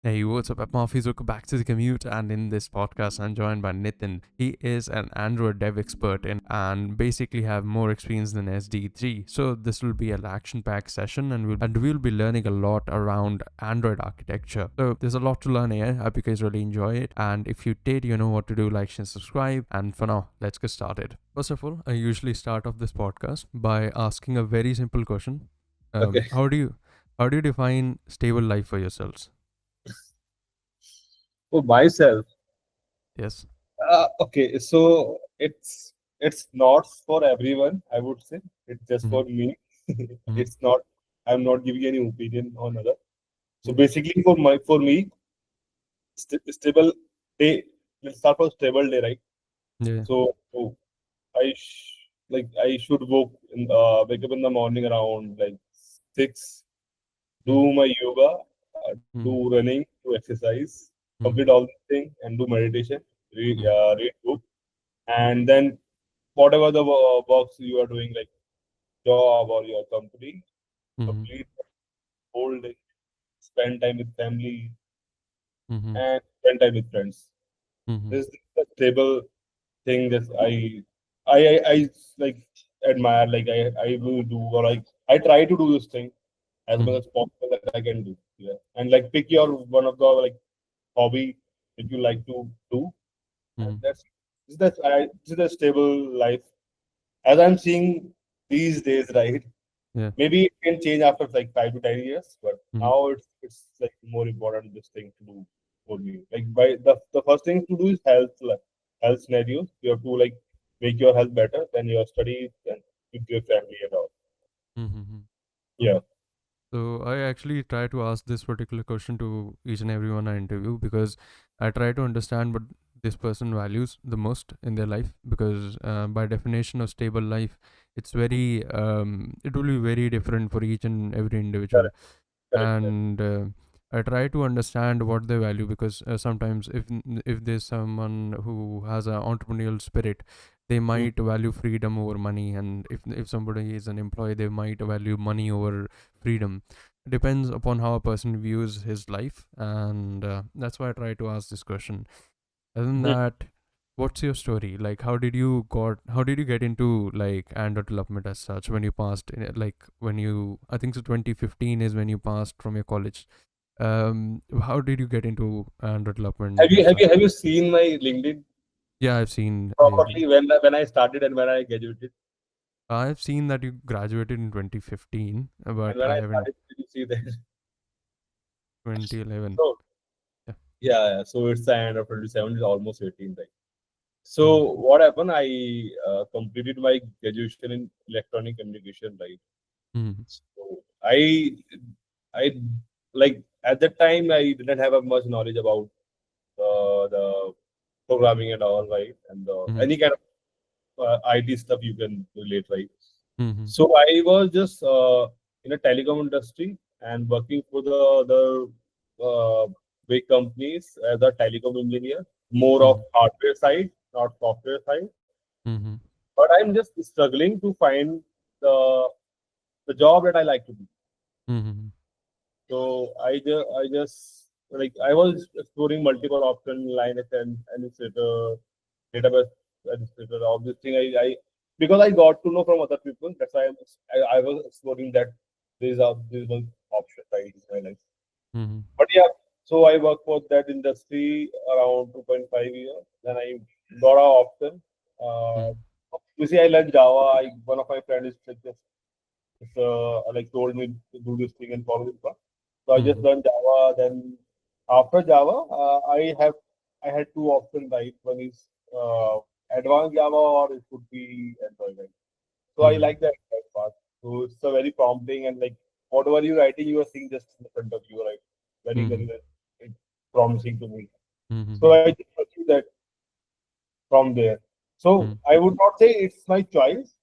Hey, what's up, Mafias? Welcome back to the commute. And in this podcast, I'm joined by Nitin. He is an Android dev expert and basically have more experience than SD3. So this will be an action-packed session, and we'll be learning a lot around Android architecture. So there's a lot to learn here. I hope you guys really enjoy it. And if you did, you know what to do. Like, share, subscribe. And for now, let's get started. First of all, I usually start off this podcast by asking a very simple question. Okay. How do you define stable life for yourselves? For myself, Yes. okay, so it's not for everyone, I would say. It's just Mm-hmm. for me. Mm-hmm. It's not. I'm not giving any opinion on other. So Yeah. basically, for me, stable day. Let's start from stable day, right? Yeah. So I should wake up in the morning around like 6, Mm-hmm. do my yoga, do Mm-hmm. running, do exercise, Mm-hmm. complete all these things, and do meditation, Mm-hmm. read book, and then whatever the works you are doing, like job or your company, Mm-hmm. complete the whole day, spend time with family, Mm-hmm. and spend time with friends. Mm-hmm. This is the stable thing that I like admire. Like I will do, or like I try to do this thing as much Mm-hmm. as possible that I can do. Yeah, and like pick your one of the like hobby that you like to do, and Mm-hmm. this is a stable life as I'm seeing these days, right? Yeah. Maybe it can change after like 5 to 10 years, but Mm-hmm. now it's like more important this thing to do for me. Like by the first thing to do is health, like health scenarios. You have to like make your health better than your studies and with your family and all. Mm-hmm. Yeah, So I actually try to ask this particular question to each and everyone I interview because I try to understand what this person values the most in their life because by definition of stable life, it will be very different for each and every individual. correct, correct, correct. And I try to understand what they value because sometimes if there's someone who has an entrepreneurial spirit, they Mm, might value freedom over money, and if somebody is an employee, they might value money over freedom. Depends upon how a person views his life, and that's why I try to ask this question. Other than mhm. that, what's your story? Like, how did you get into like Android development as such when you passed? Like when you, I think so, 2015 is when you passed from your college. How did you get into Android Have development you as have such? you have you seen my LinkedIn Yeah, I've seen. properly when I started and when I graduated? I've seen that you graduated in 2015, And but when I I haven't. started, did you see that? 2011. So Yeah. yeah, so it's the end of 27, it's almost 18, right? So Mm-hmm. what happened? I completed my graduation in electronic communication, right? Mm-hmm. So I like at that time I didn't have a much knowledge about the programming and all, right? And Mm-hmm. any kind of IT stuff you can relate, right? Mm-hmm. So I was just in a telecom industry and working for the other big companies as a telecom engineer, more of Mm-hmm. hardware side, not software side. Mm-hmm. But I'm just struggling to find the the job that I like to do. Mm-hmm. So I just like I was exploring multiple options, Linux and administrator, database administrator, all this thing. I because I got to know from other people. That's why I was exploring that these one option right in my life. Mm-hmm. But yeah, so I worked for that industry around 2.5 years. Then I got a option. Uh, you see, I learned Java. One of my friends is like this, like told me to do this thing and follow this path. So I just Mm-hmm. learned Java. Then after Java, I had two options, right? One is advanced Java or it could be Android, right? So I Mm-hmm. like that part. So it's a very prompting and like whatever you're writing, you are seeing just in front of you, right? Very, Mm-hmm. very, very promising to me. So Mm-hmm. I just pursued that from there. So I would not say it's my choice.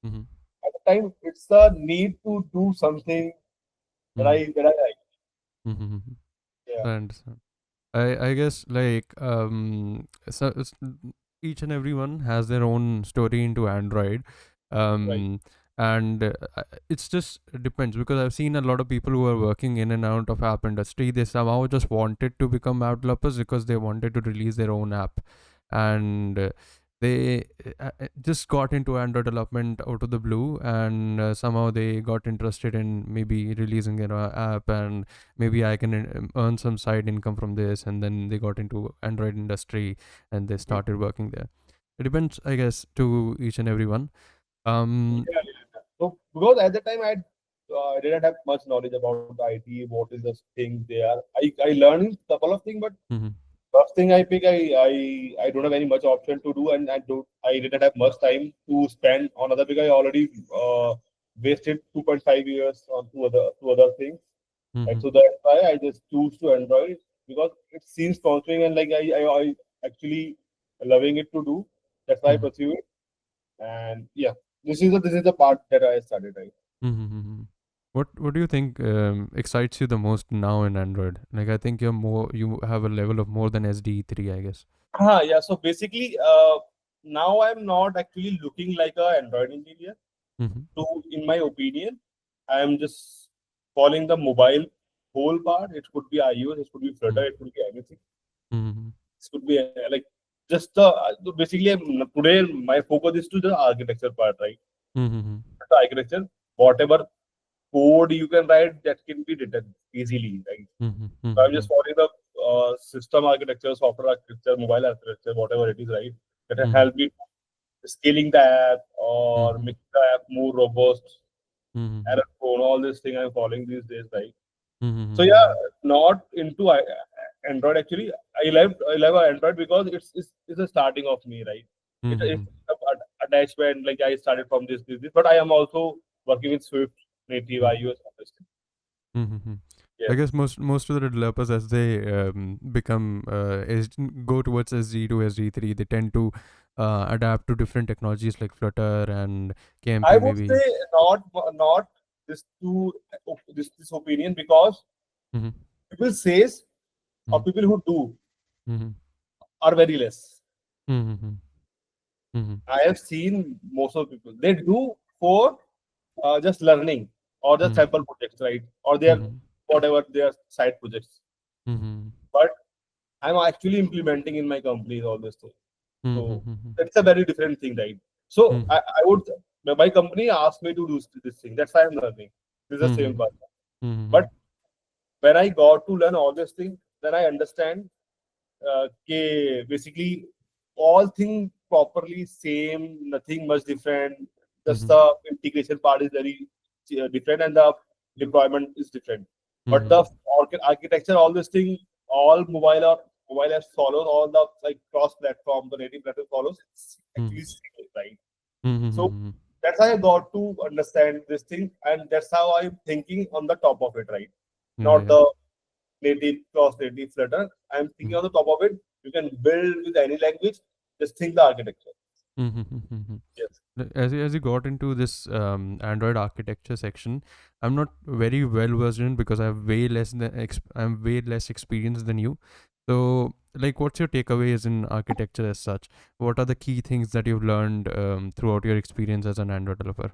Mm-hmm. At the time, it's a need to do something Mm-hmm. that I like. Mm-hmm. Yeah, I understand. I guess like so each and everyone has their own story into Android. right. Um And it's just depends, because I've seen a lot of people who are working in and out of app industry, they somehow just wanted to become app developers because they wanted to release their own app. And they just got into Android development out of the blue, and somehow they got interested in maybe releasing their app, and maybe I can earn some side income from this, and then they got into Android industry and they started working there. It depends, I guess, to each and everyone. um Yeah, yeah. So because at the time I didn't have much knowledge about IT, what is the thing they are. I learned couple of things, but mhm, first thing I pick, I don't have any much option to do, and I didn't have much time to spend on other because I already wasted 2.5 years on two other things, and mhm, so that's why I just choose to Android because it seems promising and like I actually loving it to do. That's why I mhm. pursue it, and yeah, this is the part that I started, right? Mm-hmm. What do you think excites you the most now in Android? Like, I think you have a level of more than SD3, I guess. Yeah. So basically, now I'm not actually looking like a Android engineer. Mm-hmm. So, in my opinion, I am just following the mobile whole part. It could be iOS, it could be Flutter, it could be anything. Mm-hmm. It could be like just basically today my focus is to the architecture part, right? Mm-hmm. The architecture, whatever code you can write that can be written easily, right? Mm-hmm. So I'm Mm-hmm. just following the system architecture, software architecture, mobile architecture, whatever it is, right? That will Mm-hmm. help me scaling the app or Mm-hmm. making the app more robust, Mm-hmm. error prone, all these things I'm following these days, right? So yeah, Mm-hmm. not into Android actually. I love Android because it's a starting of me, right? It's Mm-hmm. attachment. Like I started from this, but I am also working with Swift native Mm-hmm. iOS. Obviously. Mm-hmm. I Yes, guess most of the developers, as they become go towards SD to SD3, they tend to adapt to different technologies like Flutter and I KMP would say maybe. not this to this opinion because Mm-hmm. people says or people who do Mm-hmm. are very less. Mm-hmm. Mm-hmm. I have seen most of the people they do for just learning or just Mm-hmm. sample projects, right? Or their Mm-hmm. whatever their side projects. Mm-hmm. But I'm actually implementing in my companies all this thing. So Mm-hmm. it's a very different thing, right? So Mm-hmm. I would my company asked me to do this thing. That's why I'm learning. This is the same Mm-hmm. part. Mm-hmm. But when I got to learn all this thing, then I understand basically all things properly same, nothing much different. Just Mm-hmm. the integration part is very different and the deployment is different. But Mm-hmm. the architecture, all this thing, all mobile apps follows all the like cross platform, the native platform follows. It's Mm-hmm. actually same, right? So Mm-hmm. that's how I got to understand this thing, and that's how I'm thinking on the top of it, right? Yeah, Not yeah. the native cross native Flutter. I'm thinking Mm-hmm. on the top of it. You can build with any language. Just think the architecture. Mm-hmm. Yes. As you got into this Android architecture section, I'm not very well versed in, because I'm way less experienced than you. So, like, what's your takeaways in architecture as such? What are the key things that you've learned throughout your experience as an Android developer?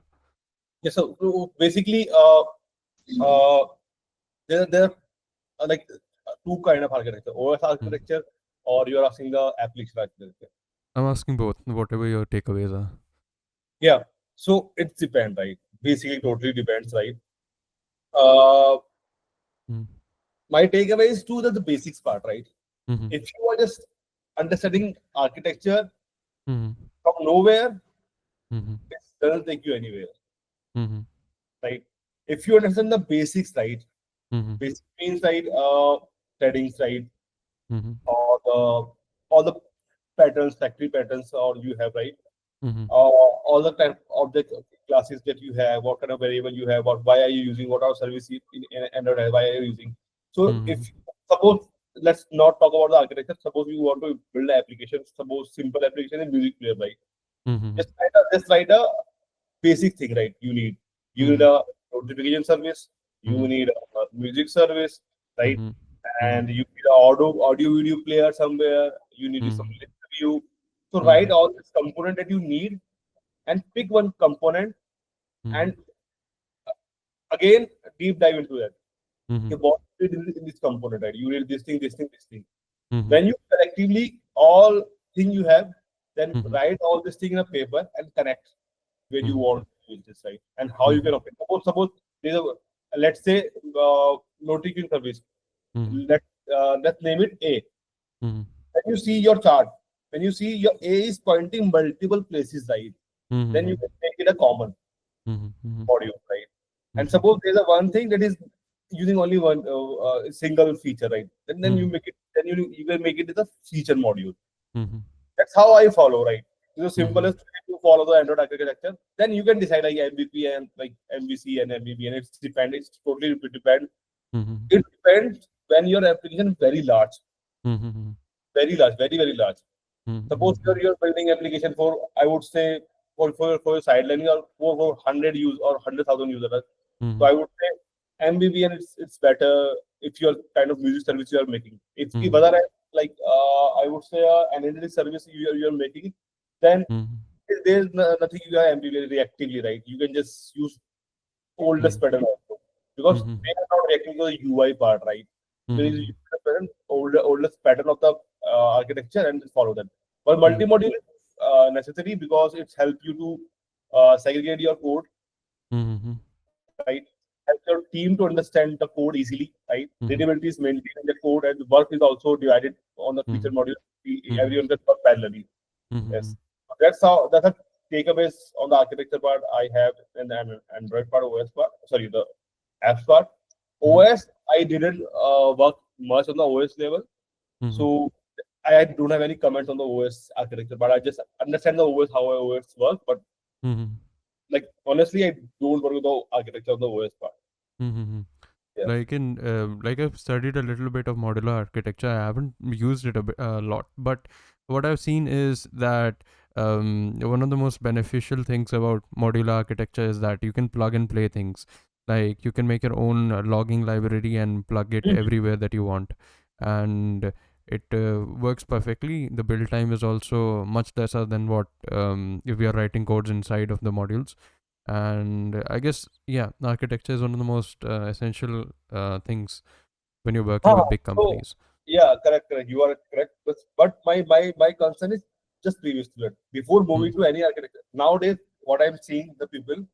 Yeah. So basically, uh, there are like two kind of architecture: OS Hmm. architecture, or you're asking the application architecture. I'm asking both. Whatever your takeaways are. Yeah. So it depends, right? Basically, totally depends, right? Uh, Mm-hmm. my takeaway is to the basics part, right? Mm-hmm. If you are just understanding architecture Mm-hmm. from nowhere, Mm-hmm. it doesn't take you anywhere, Mm-hmm. right? If you understand the basics, right? Mm-hmm. Basic means right, settings, right, Mm-hmm. or all the patterns, factory patterns, or you have, right, Mm-hmm. all the type object classes that you have, what kind of variable you have, or why are you using, what are service in Android, why are you using. So Mm-hmm. if suppose let's not talk about the architecture. Suppose you want to build an application, suppose simple application in music player, right? Mm-hmm. Just write a basic thing, right? You need Mm-hmm. a notification service, you Mm-hmm. need a music service, right? Mm-hmm. And you need a audio video player somewhere, you need some Mm-hmm. list view. So Mm-hmm. write all this component that you need and pick one component Mhm. and again deep dive into that. Okay, Mhm. what you did in this component, right? You did this thing, this thing, this thing. Mhm. When you collectively all thing you have, then Mhm. write all this thing in a paper and connect where you Mhm. want to use this, right? And how you Mhm. can open. Suppose there's a, let's say notification service. Mhm. Let's name it A. Mhm. When you see your chart, when you see your A is pointing multiple places, right? Then you Mhm. can make it a common Mhm. Mhm. module, right? And Mhm. suppose there's a one thing that is using only one single feature, right? Then you Mhm. make it, then you can make it as a feature module. Mhm. That's how I follow, right? It's the Mhm. simplest way to follow the Android architecture. Then you can decide like MVP and like MVC and MVB, and it's depend. It's totally depend. Mhm. It depends when your application is Mhm. very large, very very large. Suppose Mhm. you're building application for, I would say, for your sidelining or for 100 use or 100,000 users. So Mhm. I would say MBB and it's better if you're kind of music service you are making. If Mhm. other like I would say analytics service you're making, then Mhm. there's nothing you are MBB reactively, right? You can just use oldest Mhm. pattern also because Mhm. they are not reacting to the UI part, right? There is Mhm. pattern, oldest pattern of the architecture and just follow that. But Mhm. multi-module is necessary because it's help you to segregate your code, Mhm. right? Help your team to understand the code easily, right? Mhm. Readability is maintained in the code, and the work is also divided on the feature Mhm. module. Mhm. Everyone can work parallelly. Yes, Mhm. that's a takeaways on the architecture part I have, and the Android part, OS part. Sorry, the apps part. Mhm. OS, I didn't work much on the OS level, Mhm. so I don't have any comments on the OS architecture, but I just understand the OS how OS work. But Mhm. like honestly, I don't work with the architecture of the OS part. Mhm. Yeah. Like I've studied a little bit of modular architecture. I haven't used it a lot, but what I've seen is that one of the most beneficial things about modular architecture is that you can plug and play things. Like you can make your own logging library and plug it Mhm. everywhere that you want, and it works perfectly. The build time is also much lesser than what if we are writing codes inside of the modules. And I guess, yeah, architecture is one of the most essential things when you're working Ah, with big so companies. yeah, correct. You are correct. But my concern is just previous to that. Before moving to any architecture, nowadays what I'm seeing the people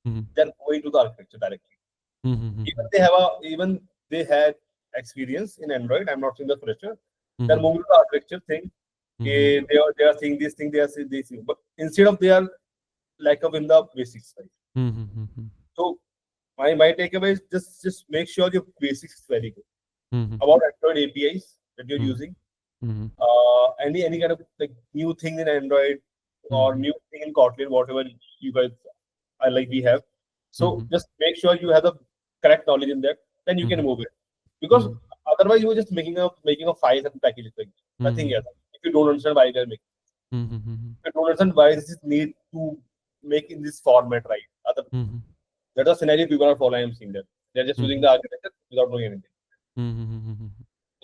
Mm-hmm. they're going to the architecture directly. Mm-hmm. Even they had experience in Android. I'm not saying the fresher. They're Mm-hmm. moving to the architecture thing. Mm-hmm. They are seeing this thing. They are seeing this thing. But instead of they are lack of in the basics, right? Mm-hmm. So my takeaway is just make sure your basics is very good Mm-hmm. about Android APIs that you're Mm-hmm. using. Mm-hmm. Any kind of like new thing in Android or Mm-hmm. new thing in Kotlin, whatever you guys are like we have. So Mm-hmm. just make sure you have the correct knowledge in that, then you can Mm-hmm. move it. Because otherwise you are just making a files and packages like nothing Mm-hmm. else. If you don't understand why you are making, Mm-hmm. if you don't understand why this is need to make in this format, right? Mm-hmm. That's the scenario people are following. I'm seeing that they're just using Mm-hmm. the architecture without knowing anything. Mm-hmm.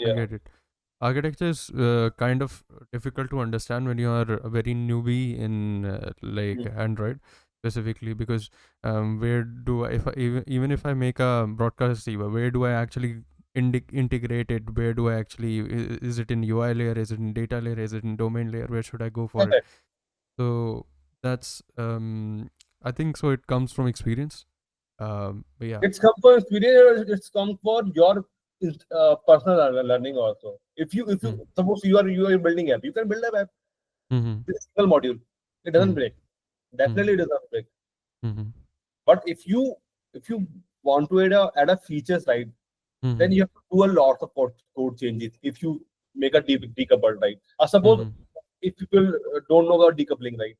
I Yeah. get it. Architecture is kind of difficult to understand when you are a very newbie in like Mm. Android specifically, because where do I, if I, even if I make a broadcast receiver, where do I actually integrate it? Where do I actually, is it in UI layer? Is it in data layer? Is it in domain layer? Where should I go for it? So that's I think so. It comes from experience. But yeah. It's come for experience. It's come for your personal learning also. If you Mm. suppose you are building app, you can build a app Mm-hmm. with a single module. It doesn't Mm-hmm. break. Definitely, it does not break. Mm-hmm. But if you want to add a features, right, then Mm-hmm. you have to do a lot of code changes. If you make a decouple, right, suppose Mm-hmm. if people don't know about decoupling, right,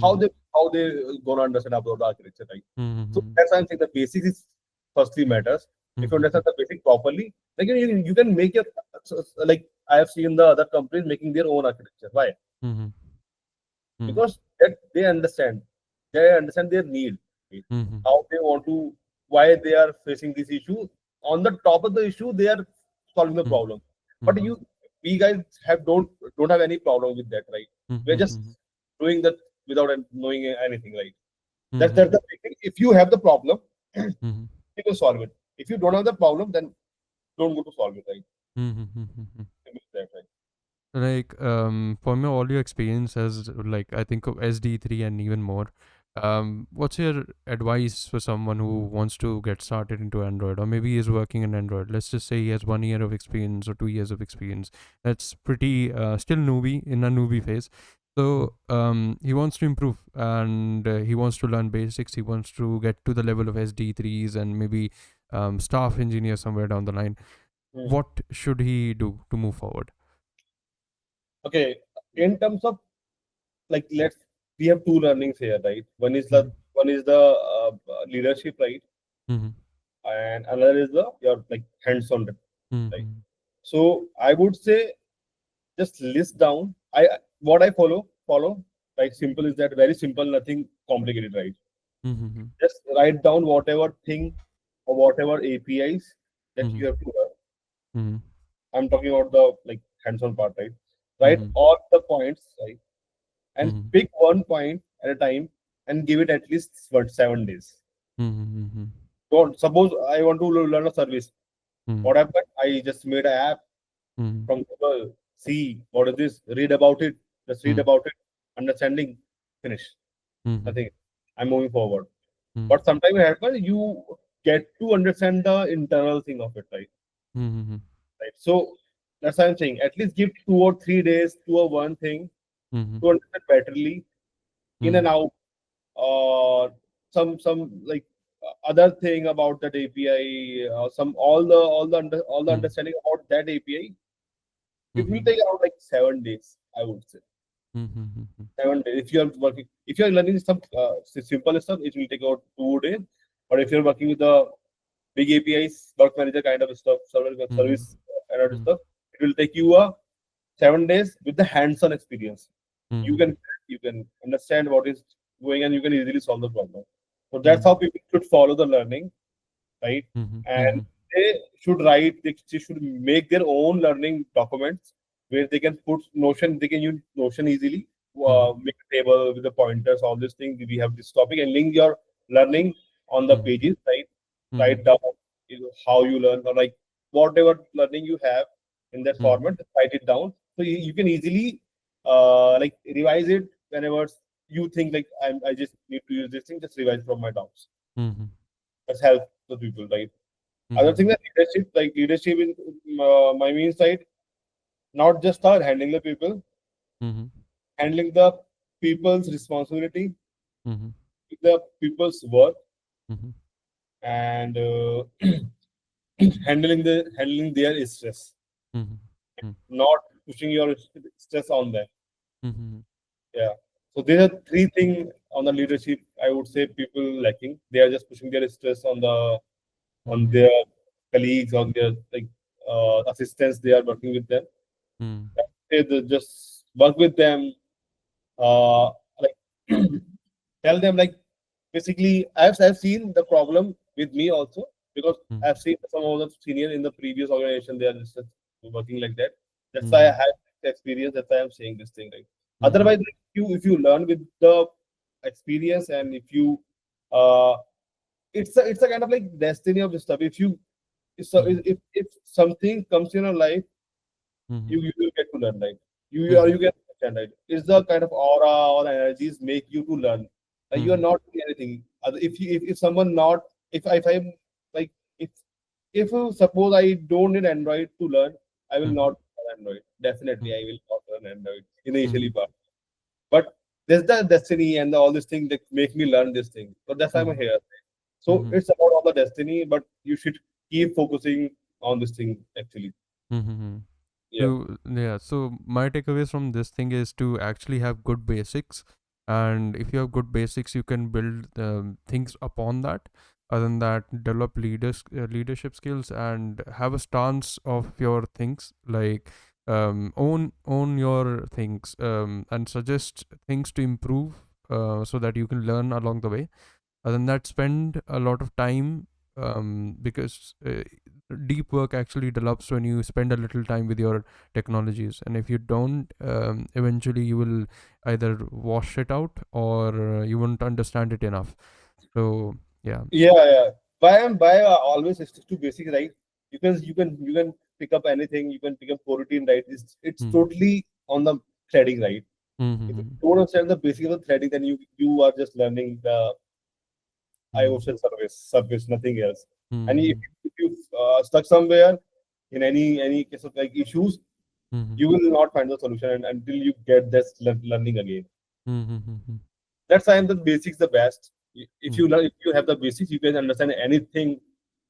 how Mm-hmm. they gonna understand about the architecture, right? So Mm-hmm. that's why I'm saying the basics is firstly matters. If you Mm-hmm. understand the basic properly, like you can make your like I have seen the other companies making their own architecture. Why? Mm-hmm. Mm-hmm. Because that they understand their need, right? Mm-hmm. How they want to, why they are facing this issue. On the top of the issue, they are solving the problem. But Mm-hmm. we guys don't have any problem with that, right? We're just Mm-hmm. doing that without knowing anything, right? That's the big thing. If you have the problem, Mm-hmm. you can solve it. If you don't have the problem, then don't go to solve it, right? Mm-hmm. Simple as that, right? Like for me, all your experience as like I think of SD3 and even more. What's your advice for someone who wants to get started into Android, or maybe is working in Android? Let's just say he has 1 year of experience or 2 years of experience. That's pretty still newbie in a newbie phase. So he wants to improve and he wants to learn basics. He wants to get to the level of SD3s and maybe staff engineer somewhere down the line. Hmm. What should he do to move forward? Okay, in terms of like, let's we have two learnings here, right? Mm-hmm. One is the leadership, right, Mm-hmm. and another is the your like hands-on, right? Mhm. So I would say just list down. What I follow like simple is that very simple, nothing complicated, right? Mhm. Just write down whatever thing or whatever APIs that you Mhm. have to learn. Mhm. I'm talking about the like hands-on part, right? Write Mhm. all the points, right? And Mhm. pick one point at a time and give it at least what 7 days. Mhm. Don't suppose I want to learn a service. Mhm. What happened? I just made an app Mhm. from Google. See what is this? Read about it. Just read Mhm. about it. Understanding. Finish. Mhm. Nothing. I'm moving forward. Mhm. But sometimes it happens. You get to understand the internal thing of it, right? Mhm. Right. So that's what I'm saying. At least give 2 or 3 days to a one thing Mhm. to understand betterly in and Mhm. out. Some like other thing about that API, some all the Mhm. understanding about that API. It will Mhm. take around like 7 days, I would say. Mhm. 7 days. If you are learning some simple stuff, it will take about 2 days. But if you're working with the big APIs, work manager kind of stuff, Mhm. service and other Mhm. stuff, it will take you 7 days with the hands-on experience. You Mhm. can you can understand what is going and you can easily solve the problem. So that's Mhm. how people should follow the learning, right? Mhm. And Mhm. they should make their own learning documents where they can put Notion, they can use Notion easily, Mhm. make a table with the pointers, all these things. We have this topic and link your learning on the Mhm. pages, right? Mhm. Write down how you learn or like whatever learning you have in that Mhm. format, just write it down. So you can easily like revise it whenever you think like I just need to use this thing, just revise from my doubts. Mhm. That's help the people, right? Other thing Mhm. that leadership in my mean side, not just our handling the people, Mhm. handling the people's responsibility, Mhm. the people's work, Mhm. and handling their stress, Mhm. Mhm. not pushing your stress on them. Mhm. Yeah. So these are three things on the leadership. I would say people lacking. They are just pushing their stress on Mhm. their colleagues, on their like assistants. They are working with them. Mhm. They just work with them. Like tell them like basically I've seen the problem with me also because Mhm. I've seen some of the senior in the previous organization they are just working like that. That's why I Mhm. have experience. That's why I'm saying this thing. Right. Mhm. Otherwise, like, if you learn with the experience and if you uh it's a kind of like destiny of the stuff. If you Mhm. if something comes in your life Mhm. you will get to learn, right? Mhm. You can understand, right? It's the kind of aura or energies make you to learn. You are Mhm. not doing anything. If someone not if I'm like if suppose I don't need Android to learn, I will Mhm. not learn Android. Definitely, I will not learn Android initially, Mhm. but there's the destiny and all these things that make me learn this thing. So that's why I'm Mhm. here. So Mhm. it's about all the destiny, but you should keep focusing on this thing actually. Mhm. Yeah. So my takeaways from this thing is to actually have good basics, and if you have good basics, you can build things upon that. Other than that, develop leadership skills and have a stance of your things. Like own your things and suggest things to improve, so that you can learn along the way. Other than that, spend a lot of time because deep work actually develops when you spend a little time with your technologies, and if you don't, eventually you will either wash it out, or you won't understand it enough. So yeah. Yeah, yeah. By always stick to basic, right? You can pick up anything. You can pick up coroutine, right? It's Hmm. totally on the threading, right? Hmm. If you Hmm. don't understand the basic of the threading, then you are just learning the Hmm. IOSHL service, nothing else. And Hmm. if you stuck somewhere in any case of like issues, Hmm. you will not find the solution until you get this learning again. Hmm. Hmm. Hmm. Hmm. That's why the basics the best. If Hmm. you learn, if you have the basics, you can understand anything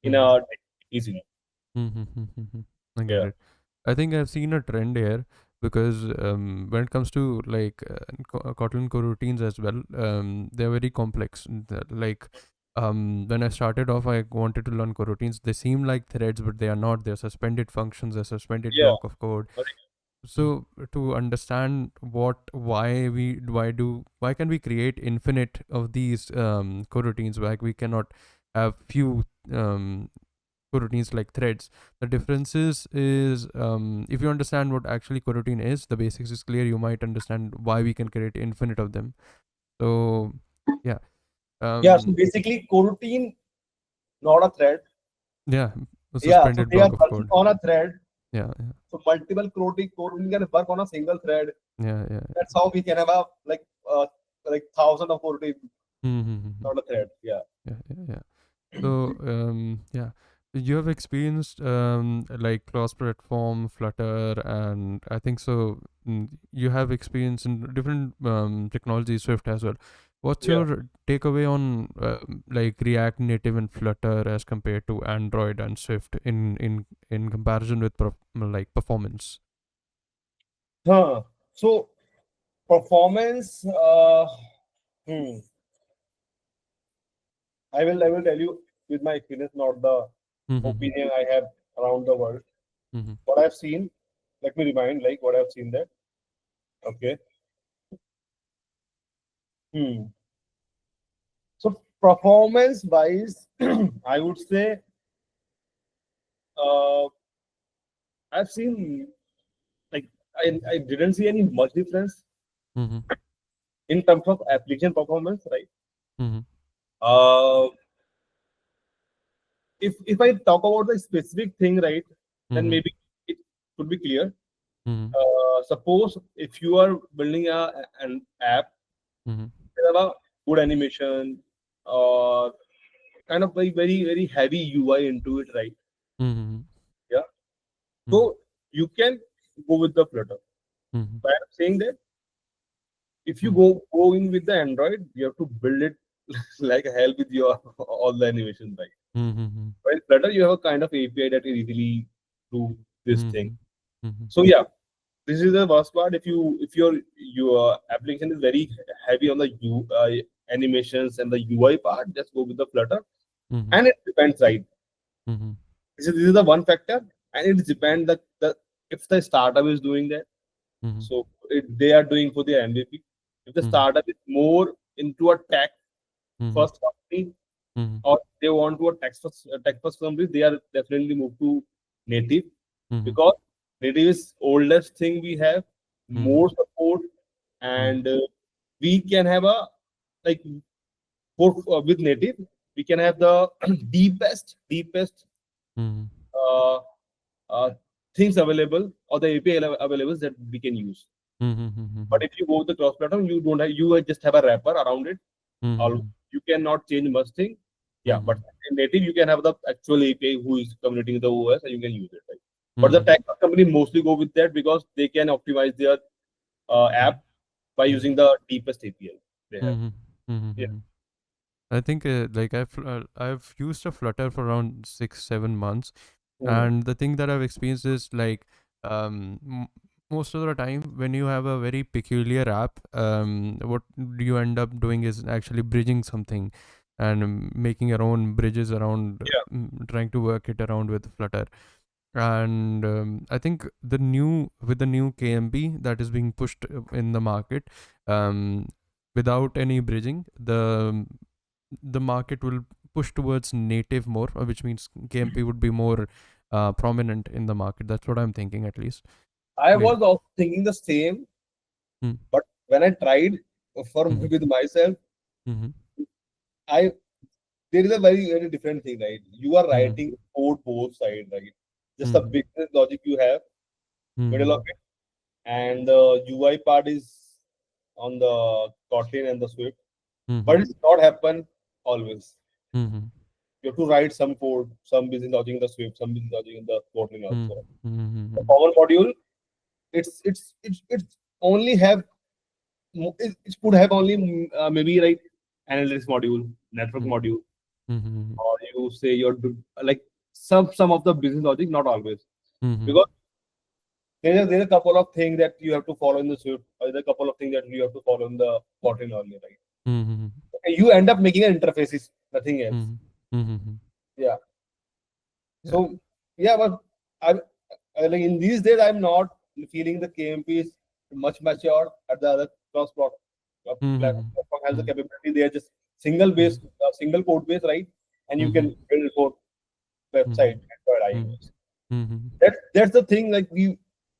in Hmm. a easily. Mm-hmm. I get Yeah. it. I think I've seen a trend here, because when it comes to like Kotlin coroutines as well, they're very complex. Like when I started off, I wanted to learn coroutines. They seem like threads, but they are not. They're suspended functions, a suspended Yeah. block of code. Correct. So to understand why can we create infinite of these coroutines? Like we cannot have few coroutines like threads. The differences is, if you understand what actually coroutine is, the basics is clear, you might understand why we can create infinite of them. So yeah. Yeah. So um basically, coroutine not a thread. yeah, a Yeah. So suspended they are block of working code. on a thread. Yeah, yeah, So multiple coroutine can work on a single thread. yeah, yeah. That's how we can have a uh, like thousand of coroutine, Mm-hmm. not a thread. Yeah. Yeah, yeah, yeah. So yeah, you have experienced like cross-platform Flutter, and I think so. You have experience in different technologies, Swift as well. What's Yeah. your takeaway on like React Native and Flutter as compared to Android and Swift in comparison with like performance? Huh. So performance. Hmm. I will tell you with my experience, not the Mm-hmm. opinion I have around the world. Mm-hmm. What I've seen, let me remind like what I've seen there. Okay. Hmm. So performance wise, I would say uh, I've seen like I didn't see any much difference Mm-hmm. in terms of application performance, right? Mm-hmm. Uh, if I talk about the specific thing, right, then Mm-hmm. maybe it could be clear. Mm-hmm. Suppose if you are building an app, Mm-hmm. there are a good animation or kind of like very heavy UI into it, right? Mm-hmm. Yeah. So you can go with the Flutter. Mm-hmm. But I'm saying that if you Mm-hmm. go in with the Android, you have to build it like hell with your all the animation, right? Mm-hmm. While Flutter, you have a kind of API that can easily do this thing. Mm-hmm. Mm-hmm. So yeah, this is the worst part. If your application is very heavy on the animations and the UI part, just go with the Flutter. Mm-hmm. And it depends, right? Mm-hmm. This is the one factor, and it depends the if the startup is doing that. Mhm, So they are doing for their MVP. If the mhm, startup is more into a tech mhm, first company, mhm, or they want to a tech first company, they are definitely move to native, mhm, because native is oldest thing we have, mhm, more support, mhm, and we can have a like with native we can have the deepest mhm, uh, uh, things available, or the API available that we can use. mhm, But mhm, if you go with the cross platform, you don't have you just have a wrapper around it. All mhm, you cannot change much thing. Yeah, but mhm, in native you can have the actual API who is communicating with the OS and you can use it. Right? But the mhm, tech company mostly go with that because they can optimize their app by mhm, using the deepest API they have. mhm, mhm, Yeah. mhm. I think like I've used a Flutter for around 6 7 months, Hmm. and the thing that I've experienced is like most of the time when you have a very peculiar app, what you end up doing is actually bridging something, and making your own bridges around, Yeah. trying to work it around with Flutter. And I think the new KMB that is being pushed in the market, um, without any bridging, the market will push towards native more, which means KMP would be more prominent in the market. That's what I'm thinking, at least. I Yeah. was also thinking the same, Mm, but when I tried for mhm, with myself, mhm, I there is a very different thing, right? You are mhm, writing code both sides, right? Just the mhm, business logic you have, middle of mhm, it, and the UI part is on the Kotlin and the Swift. But mhm, it's not happen always. mhm, You have to write some code, some business logic in the Swift, some business logic in the Kotlin mhm, also. The mhm, common module, it's only have it could have only maybe like analytics module, network mhm, module, mhm, or you say like some of the business logic, not always. mhm, Because there's a couple of things that you have to follow in the Swift, or there's a couple of things that you have to follow in the Kotlin only, right? mhm, You end up making an interfaces, nothing else. mhm, mhm. Yeah. Yeah. So yeah, but I like in these days I'm not feeling the KMP is much mature at the other Mhm, platform has the mhm, capability. They are just single mhm, base, single code base, right? And you mhm, can build for mhm, website Android, mhm, iOS. mhm, That's the thing. Like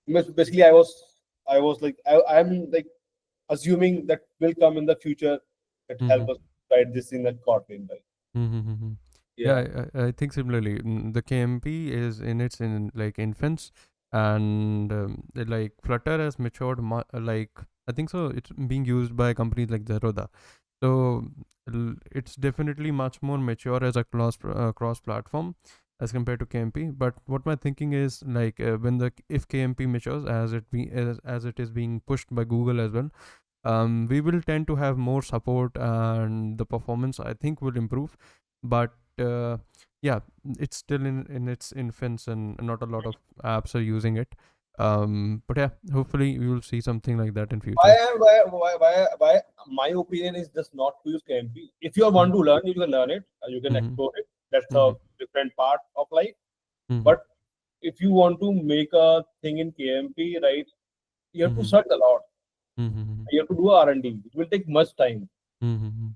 basically I was like I'm like assuming that will come in the future that help mhm. us write this in that Kotlin, right? Mm-hmm. Yeah, Yeah. I think similarly. The KMP is in its in like infants, and like Flutter has matured. Like I think so. It's being used by companies like Zerodha. So it's definitely much more mature as a cross platform as compared to KMP. But what my thinking is like when the if KMP matures as it is being pushed by Google as well, we will tend to have more support and the performance I think will improve. But yeah, it's still in its infants and not a lot of apps are using it. But yeah, hopefully we will see something like that in Why, future. why my opinion is just not to use KMP. If you want to learn, you can learn it, you can Mm-hmm. explore it. That's a Mm-hmm. different part of life. Mm-hmm. But if you want to make a thing in KMP, right, you have to Mm-hmm. search a lot. Mm-hmm. You have to do R&D. It will take much time. Mm-hmm.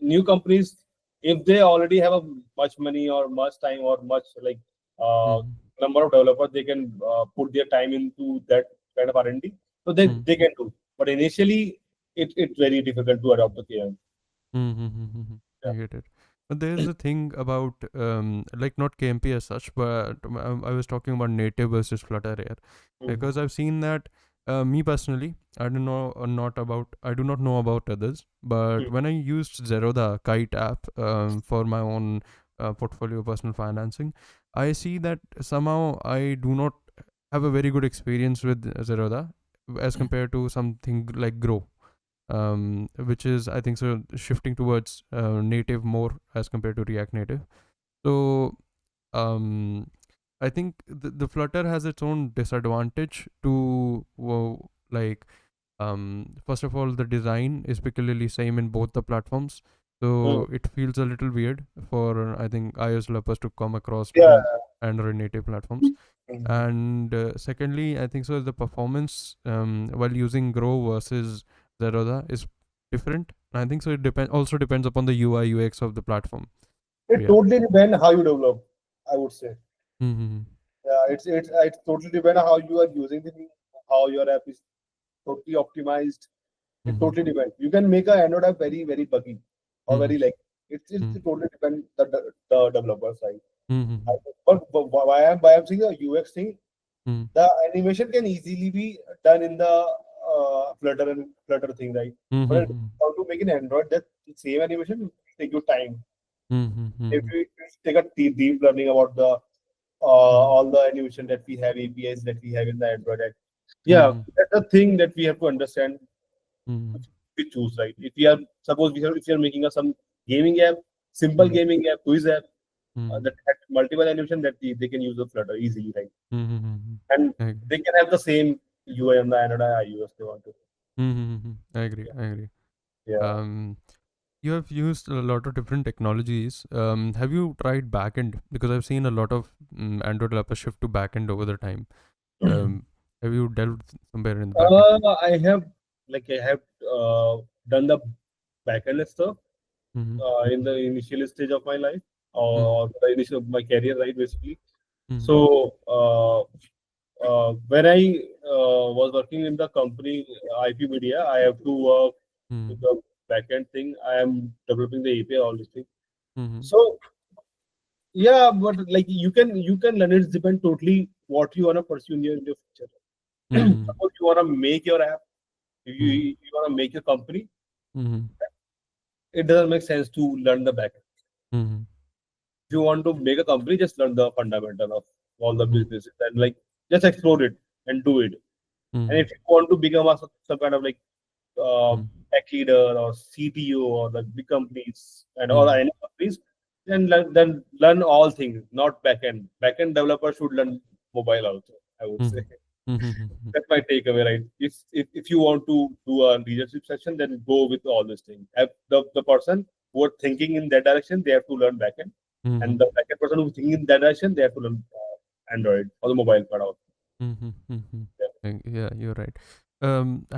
New companies, if they already have a much money or much time or much like uh, Mm-hmm. number of developers, they can put their time into that kind of R&D. So they can do. But initially, it's very difficult to adopt the KM. Mm-hmm. I Yeah. get it. But there's a thing about like not KMP as such, but I was talking about native versus Flutter here, Mhm. because I've seen that me personally, I do not know about others, but Mhm. when I used Zerodha Kite app for my own portfolio personal financing, I see that somehow I do not have a very good experience with Zerodha as compared to something like Grow, which is I think so shifting towards native more as compared to React Native. So um, I think the Flutter has its own disadvantage to like first of all the design is peculiarly same in both the platforms. Mhm. So it feels a little weird for I think iOS developers to come across Yeah. between Android native platforms. Mhm. And secondly, I think so the performance while using Grow versus Zerodha is different. I think so it also depends upon the UI UX of the platform. It Yeah. totally depends how you develop, I would say. Mm-hmm. Yeah, it's totally depends on how you are using the thing, how your app is totally optimized. It Mm-hmm. totally depends. You can make a Android app very buggy or Mm-hmm. very like it totally depends the developer side. Mm-hmm. But why I'm saying the UX thing, Mm-hmm. the animation can easily be done in the Flutter thing, right? But Mm-hmm. how to make an Android that same animation will take you time. If Mm-hmm. you take a deep learning about the all the animation that we have, APIs that we have in the Android app. Yeah, Mm-hmm. that's the thing that we have to understand Mm-hmm. which we choose, right? If we are suppose we are if we are making a some gaming app, simple Mm-hmm. gaming app, quiz app Mm-hmm. that had multiple animation that they can use the Flutter easily, right? Mm-hmm. And I agree. they can have the same UI on the Android iOS they want to. Mm-hmm. I agree. Yeah. I agree. Yeah. Um, you have used a lot of different technologies. Have you tried backend? Because I've seen a lot of Android developers shift to backend over the time. Have you delved somewhere in the backend? I have I have done the backend stuff. in the initial stage of my life, Mhm. or the initial of my career, right? Basically. Mhm. So when I was working in the company IP Media, I have to work with Mhm. the backend thing. I am developing the API, all these things. Mhm. So yeah, but like you can learn it depend totally what you wanna pursue in your future. Mhm. Suppose you wanna make your app, Mhm. you wanna make your company, Mhm. it doesn't make sense to learn the backend. Mhm. If you want to make a company, just learn the fundamental of all the Mhm. businesses and like just explore it and do it. And Mhm. if you want to become some kind of like Mhm. tech leader or CTO or the big companies and all Mhm. any companies, then learn all things, not backend. Backend developer should learn mobile also, I would say. Mhm. Mhm. That's my takeaway, right? If you want to do a leadership session, then go with all these things. The person who are thinking in that direction, they have to learn backend, and Mhm. the backend person who's thinking in that direction, they have to learn Android or the mobile part also. Mhm. Mhm. Yeah. Yeah, you're right.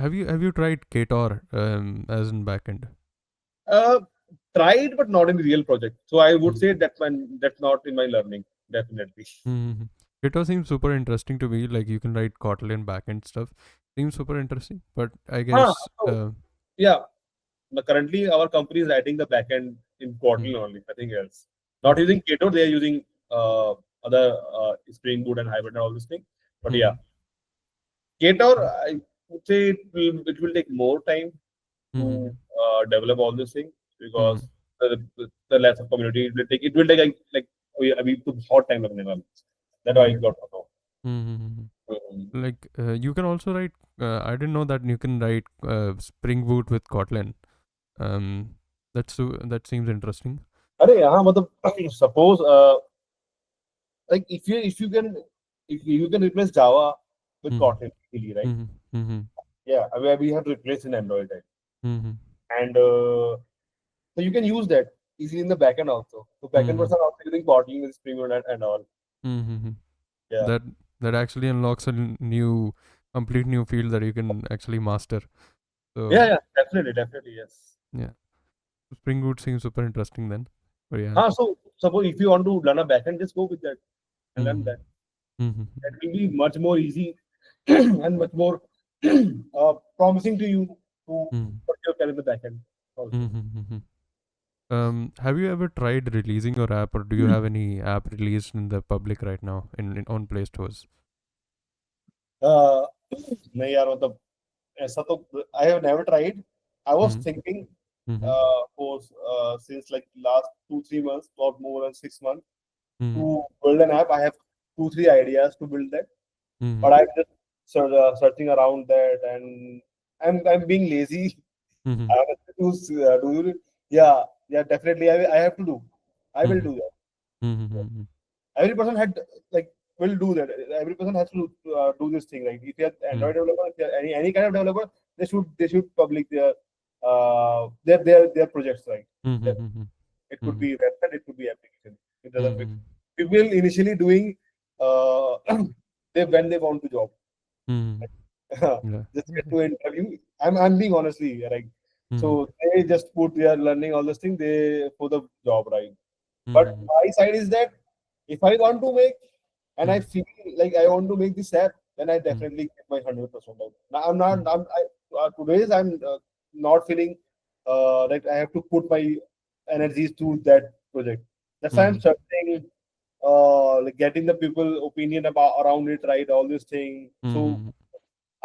Have you tried KTOR as in backend? Uh, Tried, but not in the real project. So I would Mhm. say that's not in my learning, definitely. Mhm. KTOR seems super interesting to me. Like you can write Kotlin backend stuff. Seems super interesting. But I Huh. guess. So, yeah. Currently, our company is writing the backend in Kotlin Mhm. only, nothing else. Not Okay. using KTOR, they are using other Spring Boot and Hibernate and all these things. But yeah, Mhm. KTOR, I would say it will take more time to Mhm. develop all these things because Mhm. the less of community it will take like अभी तो बहुत time लगने वाला है. That I Mhm. got to know. Mhm. Mhm. Like you can also write. I didn't know that you can write Spring Boot with Kotlin. Um, that seems interesting. अरे यहाँ मतलब suppose like if you can replace Java with Mhm. Kotlin easily, right? Mhm. Mhm. Yeah, I mean, we have replaced in Android, right? Mhm. And so you can use that easily in the backend also. So backend Mhm. person also using Kotlin with Spring Boot and all. Mhm. Yeah, That that actually unlocks a new, complete new field that you can actually master. yeah, So yeah, definitely, yes. yeah, Spring Boot seems super interesting then. But yeah. So suppose if you want to learn a backend, just go with that and learn Mhm. that. Mhm. That will be much more easy and much more promising to you to Mhm. put your career in the backend also. Mhm. Mhm. Have you ever tried releasing your app, or do you have any app released in the public right now in on Play Stores? Uh, नहीं यार मतलब ऐसा तो I have never tried. I was Mhm. thinking Mhm. for since like last 2 3 months, not more than 6 months, Mhm. to build an app. I have 2 3 ideas to build that, but Mhm. I'm just searching around that, and I'm being lazy. Mhm. I have to do it. Yeah, yeah, definitely. I have to do. I will Mhm. do that. Mhm. Mhm. Every person had like will do that. Every person has to do this thing. Like if you're Android Mhm. developer, if you're any kind of developer, they should public their projects, right? Mhm. That Mhm. it could Mhm. be website, it could be application. It doesn't make Mhm. people initially doing uh, they when they want to job. Mhm. Yeah. Just get Yeah. to interview. I'm being honestly like Mhm. so they just put their learning all this thing they for the job, right? But Mhm. my side is that if I want to make and I Mhm. feel like I want to make this app, then I Mhm. definitely give my 100% out. Now I'm not. Mhm. Today's I'm not feeling like I have to put my energies to that project. That's why I'm Mhm. searching, like getting the people opinion about around it, right? All this thing. So Mhm.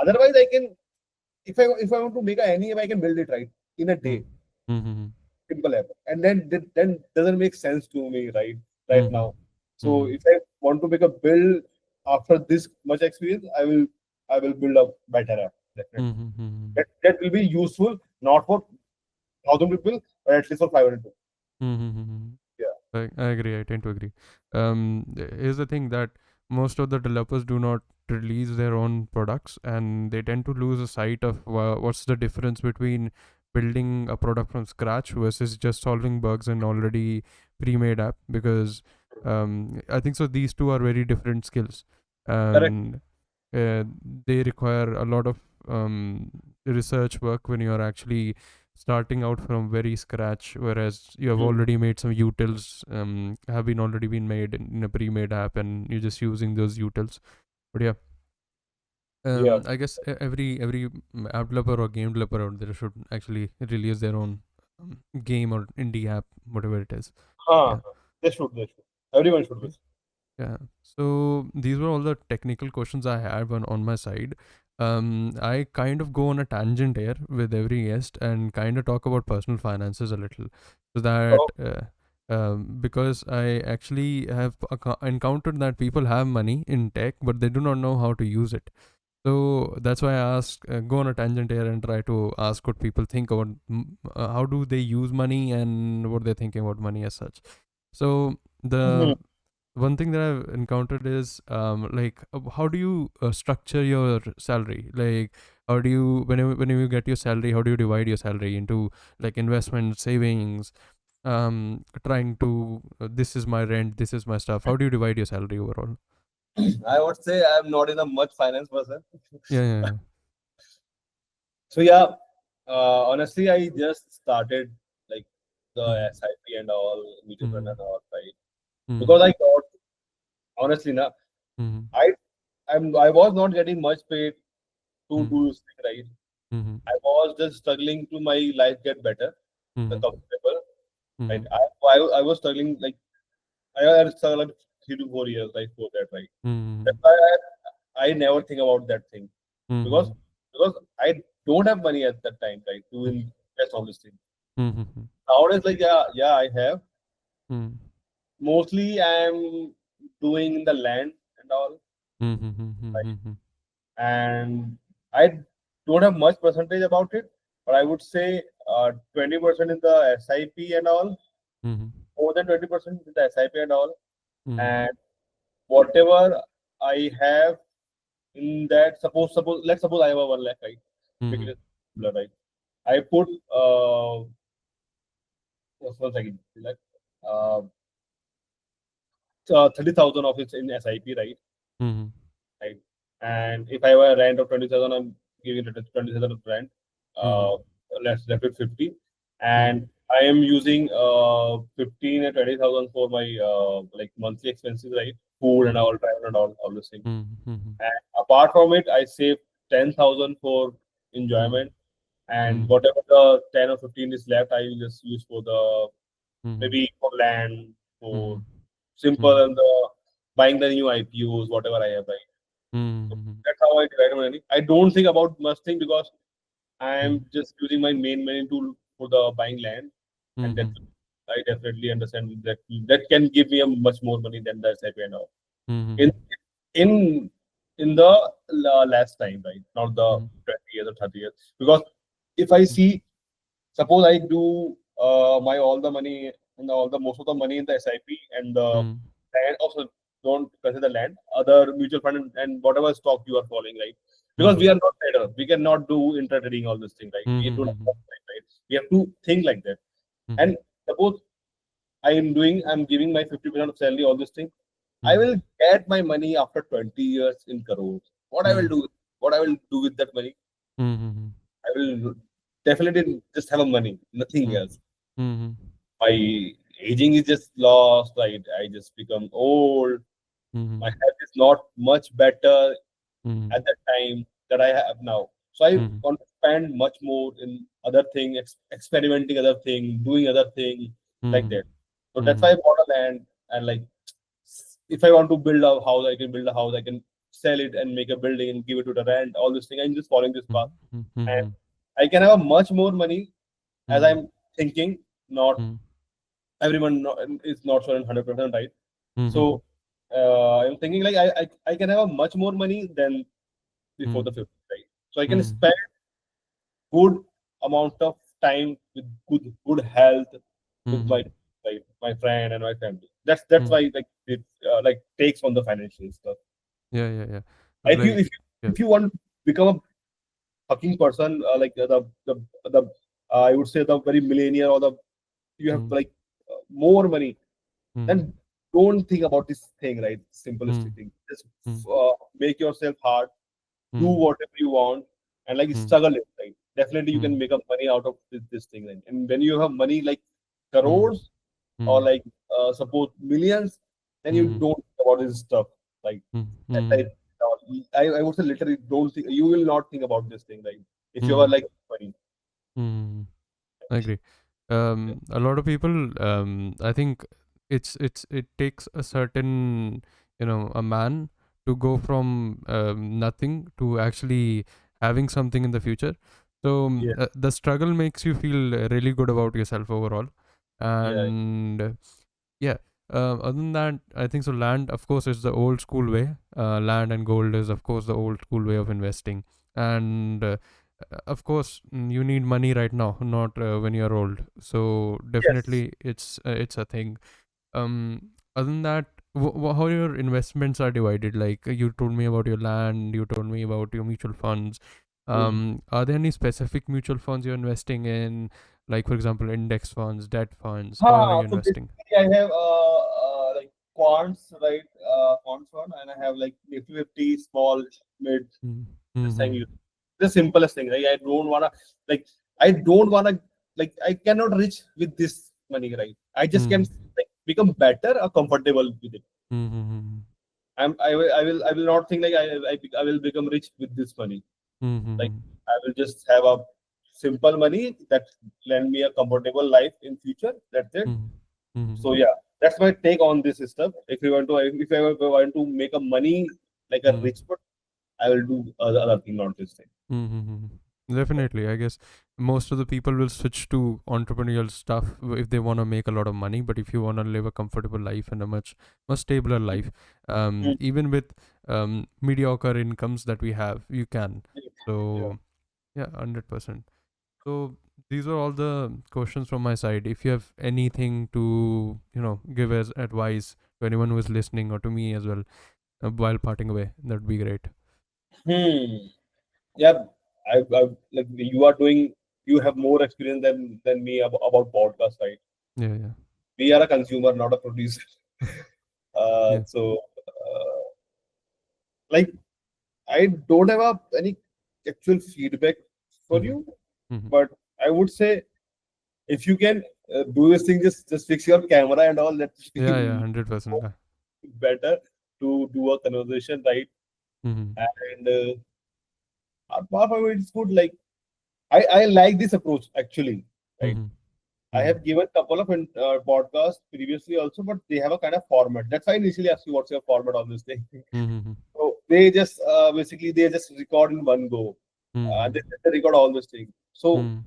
otherwise, I can if I want to make any app, I can build it right in a day, Mhm. Mhm. simple app, and then doesn't make sense to me right Mhm. now. So Mhm. if I want to make a build after this much experience, I will build a better app definitely. Mhm. Mhm. That will be useful not for 1,000 people, but at least for 500 people. Mhm. Yeah, I agree. I tend to agree. Here's the thing that most of the developers do not release their own products, and they tend to lose a sight of what's the difference between building a product from scratch versus just solving bugs in already pre-made app. Because I think so. These two are very different skills, correct. and uh, they require a lot of research work when you're actually starting out from very scratch, whereas you have Hmm. already made some utils, have been already been made in a pre-made app, and you're just using those utils. But yeah, Yeah. I guess every app developer or game developer out there should actually release their own game or indie app, whatever it is. Huh. Yeah. They should. They should. Everyone should be. Yeah. So these were all the technical questions I have on my side. I kind of go on a tangent here with every guest and kind of talk about personal finances a little, so that Oh. because I actually have encountered that people have money in tech, but they do not know how to use it. So that's why I ask, go on a tangent here and try to ask what people think about how do they use money and what they're thinking about money as such. So Hmm. the one thing that I've encountered is like how do you structure your salary? Like how do you whenever you get your salary, how do you divide your salary into like investment, savings, trying to this is my rent, this is my stuff. How do you divide your salary overall? I would say I'm not in a much finance person. Yeah, yeah. So yeah, honestly, I just started like Mm-hmm. the SIP and all, mutual fund Mm-hmm. and all, right? Mm-hmm. Because I got honestly now, Mm-hmm. I I was not getting much paid to Mm-hmm. do this thing, right? Mm-hmm. I was just struggling to my life get better, the Mm-hmm. comfortable, right? Mm-hmm. I was struggling like I had struggled 3 to 4 years, right, for that, right? Mm-hmm. That's why I never think about that thing because Mm-hmm. because I don't have money at that time, right, to invest on this thing. Mm-hmm. Nowadays, like yeah, I have. Mm-hmm. Mostly, I'm doing in the land and all, right? Mm-hmm. And I don't have much percentage about it, but I would say 20% in the SIP and all, Mm-hmm. more than 20% in the SIP and all, Mm-hmm. and whatever I have in that, let's suppose I have a 1 lakh, right? Make Mm-hmm. it simpler, right? I put just 1 second, like uh, 30,000 of it in SIP, right? Mm-hmm. Right? And if I have a rent of 20,000, I'm giving it 20,000 of rent. Mm-hmm. Uh, let's left it 50, Mm-hmm. and I am using 15 and 20,000 for my like monthly expenses, right? Food and Mm-hmm. all, travel and all this thing. Mm-hmm. And apart from it, I save 10,000 for Mm-hmm. enjoyment, and Mm-hmm. whatever the 10 or 15 is left, I will just use for the Mm-hmm. maybe for land, Mm-hmm. for simple and buying the new IPOs, whatever I have, right? So Mm-hmm. that's how I divide my money. I don't think about much thing because I Mm-hmm. am just using my main money to for the buying land, and that Mm-hmm. I definitely understand that that can give me a much more money than the SIP and all. In Mm-hmm. in in the last time, right? Not the Mm-hmm. 20 years or 30 years. Because if I see, suppose I do my all the money and all the most of the money in the SIP and the Mm-hmm. land also don't consider land, other mutual fund and whatever stock you are following, right? Because Mm-hmm. we are not trader, we cannot do intra trading all this thing, right? We do not Mm-hmm. have time, right? We have to think like that. Mm-hmm. And suppose I'm giving my 50% of salary, all this thing. I Mm-hmm. will get my money after 20 years in crores. What I will Mm-hmm. do? What I will do with that money? Mm-hmm. I will definitely just have a money, nothing else. Mm-hmm. My aging is just lost, right? I just become old. Mm-hmm. My health is not much better Mm-hmm. at that time that I have now. So I Mm-hmm. want to spend much more in other thing, experimenting other thing, doing other thing like Mm-hmm. that. So that's why Mm-hmm. I bought a land and like if I want to build a house, I can build a house. I can sell it and make a building and give it to the rent. All this thing. I'm just following this path, and Mm-hmm. I can have a much more money as Mm-hmm. I'm thinking. Not everyone is not sure 100% right. Mm-hmm. So I'm thinking like I can have a much more money than before the 50, right? So I can Mm-hmm. spend good amount of time with good health with my Mm-hmm. like my friend and my family. That's why like it like takes on the financial stuff. Yeah, yeah, yeah. If you Like, if you yeah. if you want to become a fucking person like the I would say the very millionaire or the you have Mm-hmm. like more money, Mm-hmm. then don't think about this thing, right? Mm-hmm. Simplistic thing. Just make yourself hard, do Mm-hmm. whatever you want, and like Mm-hmm. struggle it, right? definitely you mm, can make up money out of this thing. Right? And when you have money like mm, crores or mm, like suppose millions, then you mm, don't think about this stuff. Like mm, that mm, type. I would say literally don't think, you will not think about this thing, right? If you are mm, like money. mm. I agree. Yeah. A lot of people, I think it takes a certain, a man to go from nothing to actually having something in the future. So Yeah. the struggle makes you feel really good about yourself overall, Yeah. and yeah. Other than that, I think so. Land, of course, is the old school way. Land and gold is, of course, the old school way of investing, and of course, you need money right now, not when you're old. So Yes. definitely, it's a thing. Other than that, how your investments are divided? Like you told me about your land, you told me about your mutual funds. Mhm. Are there any specific mutual funds you're investing in? Like for example, index funds, debt funds. How are you So investing? basically, I have like quants, right? Quants one, and I have like Nifty 50, small, mid. This thing, Mm-hmm. the simplest thing, right? Like, I don't wanna, like, I cannot reach with this money, right? I just can Mm-hmm. like become better or comfortable with it. Mm-hmm. I will not think like I will become rich with this money. Like, Mm-hmm. I will just have a simple money that lend me a comfortable life in future. That's it. Mm-hmm. So yeah, that's my take on this stuff. If I want to make a money like a Mm-hmm. rich person, I will do other thing, not this thing. Mm-hmm. Definitely, I guess most of the people will switch to entrepreneurial stuff if they want to make a lot of money. But if you want to live a comfortable life and a much stabler life, Mm. even with mediocre incomes that we have, you can. Yeah. So yeah, 100%. So these are all the questions from my side. If you have anything to give as advice to anyone who is listening or to me as well while parting away, that'd be great. Hmm. Yeah. I like you are doing. You have more experience than me about podcast, right? Yeah, yeah, We are a consumer, not a producer. yeah. So, like, I don't have any actual feedback for Mm-hmm. you, Mm-hmm. but I would say if you can do this thing, just fix your camera and all. That Yeah, yeah, will 100%. better to do a conversation, right? Mm-hmm. And apart from it, it's good. Like, I like this approach actually, right? Mm-hmm. I Mm-hmm. have given a couple of podcasts previously also, but they have a kind of format. That's why I initially asked you what's your format on this thing. Mm-hmm. So they just basically they just record in one go. Mm-hmm. They record all these things. So, Mm-hmm.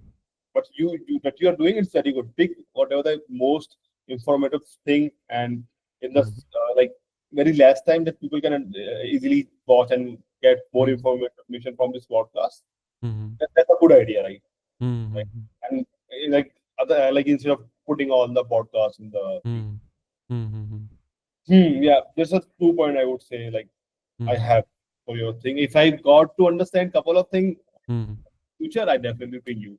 but you that you are doing it's very good. Pick whatever the most informative thing, and in the Mm-hmm. like very last time that people can easily watch and get more information from this podcast. Mm-hmm. That's a good idea, right? Right. Mm-hmm. And like other like instead of putting all the podcasts in the thing. Mm-hmm. Mm-hmm. Yeah, there's a 2 point I would say like I Mm-hmm. have for your thing. If I got to understand couple of things Mm-hmm. future, I definitely ping you.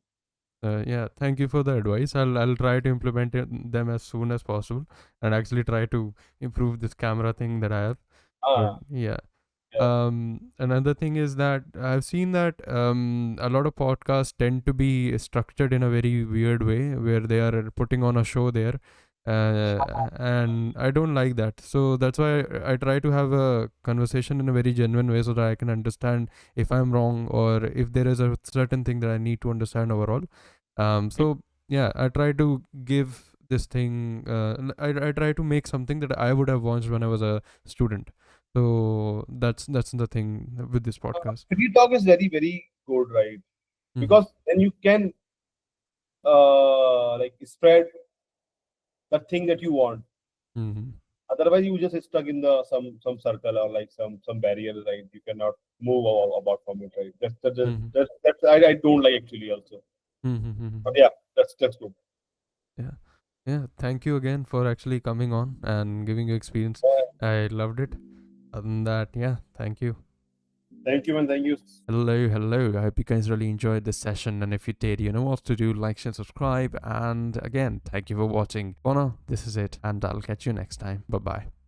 Yeah, thank you for the advice. I'll try to implement them as soon as possible and actually try to improve this camera thing that I have. But Ah, yeah. yeah. Another thing is that I've seen that a lot of podcasts tend to be structured in a very weird way where they are putting on a show there, and I don't like that. So that's why I try to have a conversation in a very genuine way so that I can understand if I'm wrong or if there is a certain thing that I need to understand overall. So yeah, I try to give this thing. I try to make something that I would have watched when I was a student. So that's the thing with this podcast. Free talk is very very good, right? Mm-hmm. Because then you can like spread the thing that you want. Mm-hmm. Otherwise, you just stuck in the some circle or like some barrier, right? You cannot move about from it, right? Mm-hmm. That's I don't like actually also. But Mm-hmm. yeah, that's good. Yeah. Yeah. Thank you again for actually coming on and giving your experience. I loved it. Other than that, yeah, thank you. Thank you and thank you. Hello, hello. I hope you guys really enjoyed this session. And if you did, you know what to do. Like, share, subscribe. And again, thank you for watching. For now, this is it. And I'll catch you next time. Bye bye.